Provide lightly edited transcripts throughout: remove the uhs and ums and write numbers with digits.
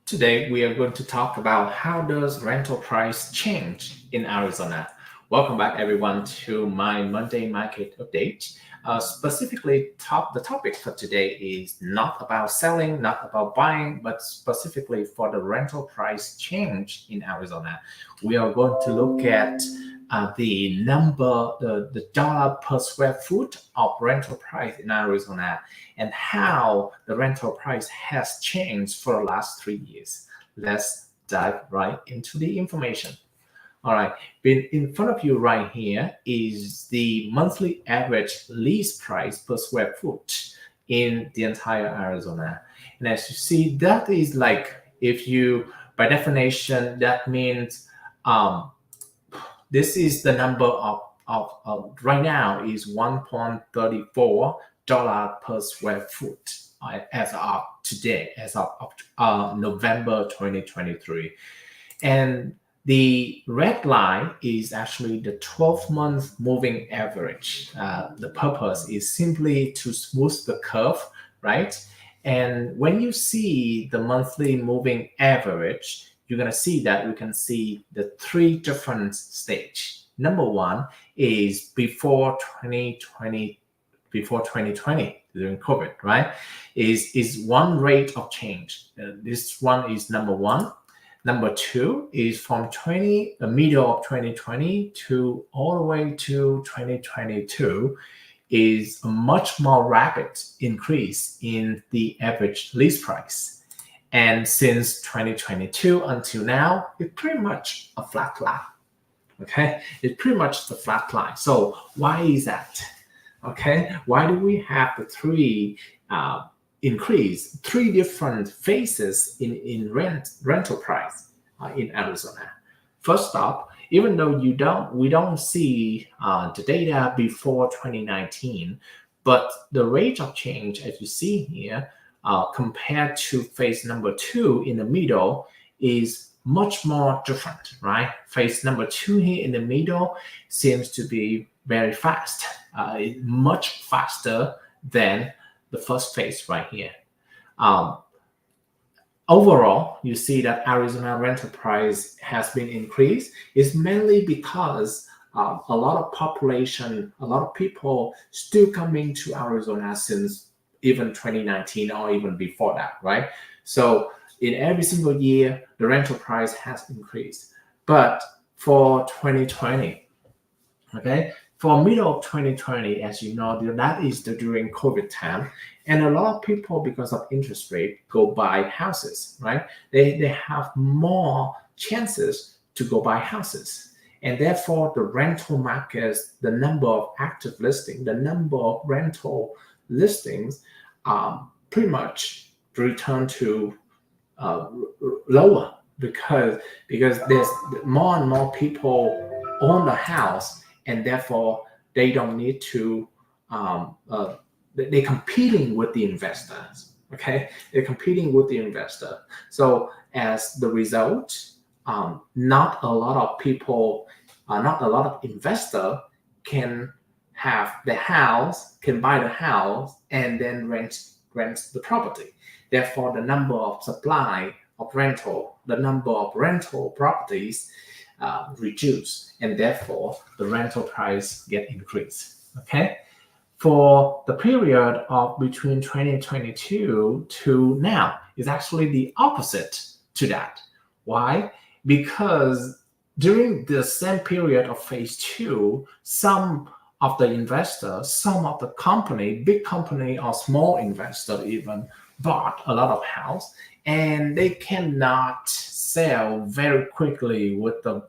Today we are going to talk about how does rental price change in Arizona. Welcome back everyone to my Monday market update. Specifically, the topic for today is not about selling, not about buying, but specifically for the rental price change in Arizona. We are going to look at the dollar per square foot of rental price in Arizona and how the rental price has changed for the last 3 years. Let's dive right into the information. All right, in front of you right here is the monthly average lease price per square foot in the entire Arizona. And as you see, that is like, if you, by definition, that means this is the number of right now is $1.34 per square foot as of today, as of November 2023. And the red line is actually the 12-month moving average. The purpose is simply to smooth the curve, right? And when you see the monthly moving average, you're going to see that we can see the three different stages. Number one is before 2020 during COVID, right? Is one rate of change. This one is number one. Number two is from the middle of 2020 to all the way to 2022 is a much more rapid increase in the average lease price. And since 2022 until now, it's pretty much a flat line. Okay, it's pretty much the flat line. So why is that? Okay, why do we have the three different phases in rental price in Arizona? First off, even though we don't see the data before 2019, but the rate of change, as you see here, compared to phase number two in the middle, is much more different, right? Phase number two here in the middle seems to be very fast, much faster than the first phase right here. Overall, you see that Arizona rental price has been increased. It's mainly because a lot of population, a lot of people still coming to Arizona since even 2019 or even before that, right? So in every single year, the rental price has increased. But for 2020, okay, for middle of 2020, as you know, that is during COVID time, and a lot of people, because of interest rate, go buy houses, right? They have more chances to go buy houses. And therefore, the rental markets, the number of active listings, the number of rental listings pretty much return to lower because there's more and more people own the house, and therefore they don't need to they're competing with the investors. Okay, they're competing with the investor. So as the result, not a lot of people, not a lot of investor can have the house, can buy the house and then rent the property. Therefore, the number of supply of rental, the number of rental properties reduce, and therefore the rental price get increased. Okay, for the period of between 2022 to now is actually the opposite to that. Why? Because during the same period of phase two, some of the investors, some of the company, big company or small investor even, bought a lot of house, and they cannot sell very quickly with the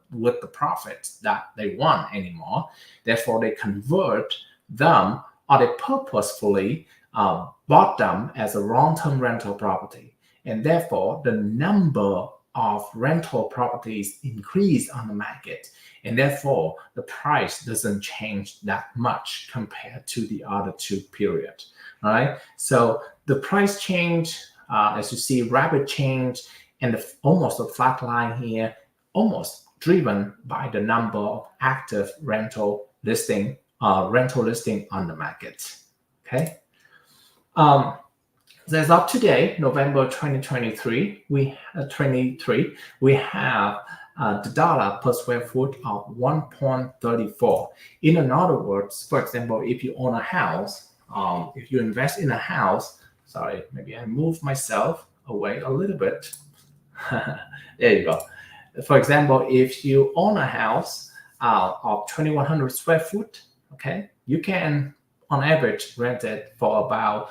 profits that they want anymore. Therefore, they convert them, or they purposefully bought them as a long-term rental property. And therefore, the number of rental properties increase on the market. And therefore, the price doesn't change that much compared to the other two periods. All right. So the price change, as you see, rapid change, and almost a flat line here, almost driven by the number of active rental listing on the market. Okay. So as of today, November 2023, we have the dollar per square foot of 1.34. In other words, for example, if you own a house, if you invest in a house, sorry, maybe I move myself away a little bit. There you go. For example, if you own a house of 2,100 square foot, okay, you can on average rent it for about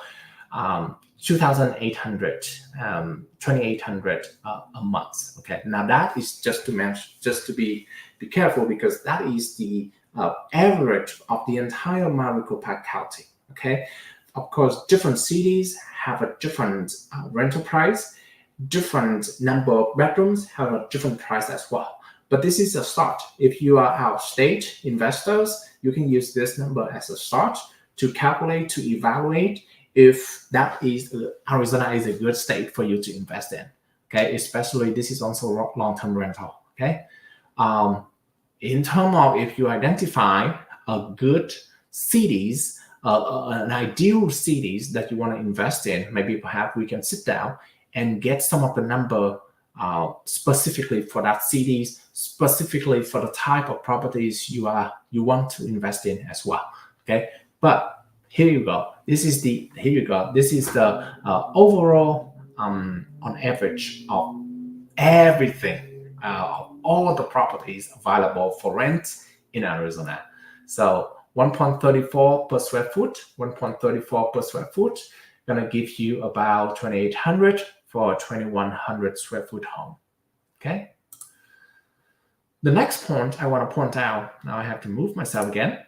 2,800, 2,800 a month. Okay, now that is just to mention, just to be careful, because that is the average of the entire Maricopa County. Okay, of course, different cities have a different rental price, different number of bedrooms have a different price as well. But this is a start. If you are out-of-state investors, you can use this number as a start to calculate, to evaluate if that is Arizona is a good state for you to invest in. Okay, especially this is also long-term rental. Okay, in terms of if you identify a good cities, an ideal cities that you want to invest in, maybe perhaps we can sit down and get some of the number specifically for that cities, specifically for the type of properties you want to invest in as well. Okay, but here you go. This is the overall on average of everything, all the properties available for rent in Arizona. So 1.34 per square foot, 1.34 per square foot, gonna give you about 2,800 for a 2,100 square foot home. Okay. The next point I want to point out, now I have to move myself again.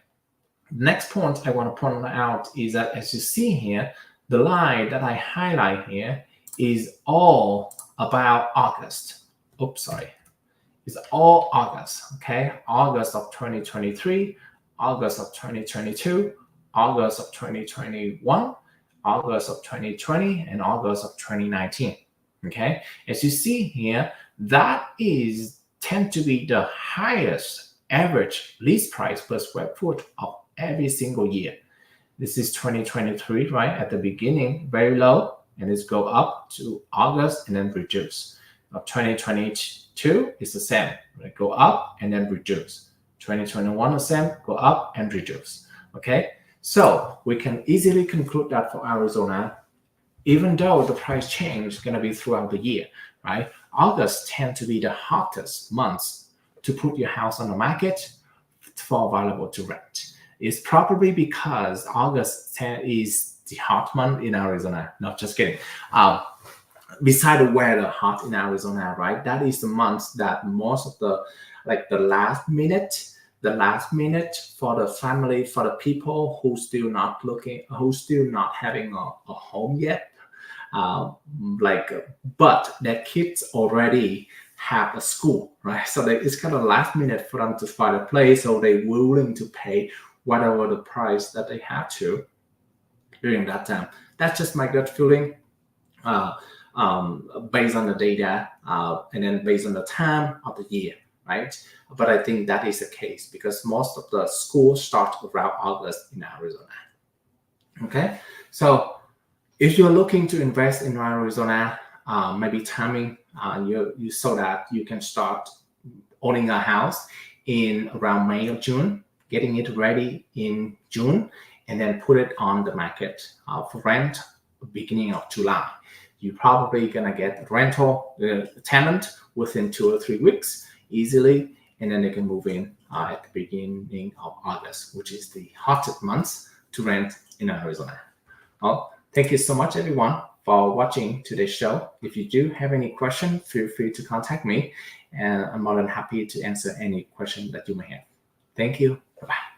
Next point I want to point out is that, as you see here, the line that I highlight here is all about August. Oops, sorry. It's all August, okay? August of 2023, August of 2022, August of 2021, August of 2020, and August of 2019, okay? As you see here, that tend to be the highest average lease price per square foot of every single year. This is 2023, right? At the beginning, very low, and it's go up to August and then reduce. Now, 2022 is the same. Right? Go up and then reduce. 2021 the same, go up and reduce. Okay, so we can easily conclude that for Arizona, even though the price change is going to be throughout the year, right? August tend to be the hottest months to put your house on the market for available to rent. It's probably because August is the hot month in Arizona. No, just kidding. Beside the weather hot in Arizona, right? That is the month that most of the last minute for the family, for the people who still not having a home yet, but their kids already have a school, right? So it's kind of last minute for them to find a place, so they're willing to pay whatever the price that they have to during that time. That's just my gut feeling, based on the data, and then based on the time of the year, right? But I think that is the case because most of the schools start around August in Arizona. Okay, so if you're looking to invest in Arizona, maybe timing, you so that you can start owning a house in around May or June, getting it ready in June, and then put it on the market for rent beginning of July. You're probably gonna get a rental tenant within 2 or 3 weeks easily, and then they can move in at the beginning of August, which is the hottest month to rent in Arizona. Well, thank you so much, everyone, for watching today's show. If you do have any questions, feel free to contact me, and I'm more than happy to answer any question that you may have. Thank you. Bye-bye.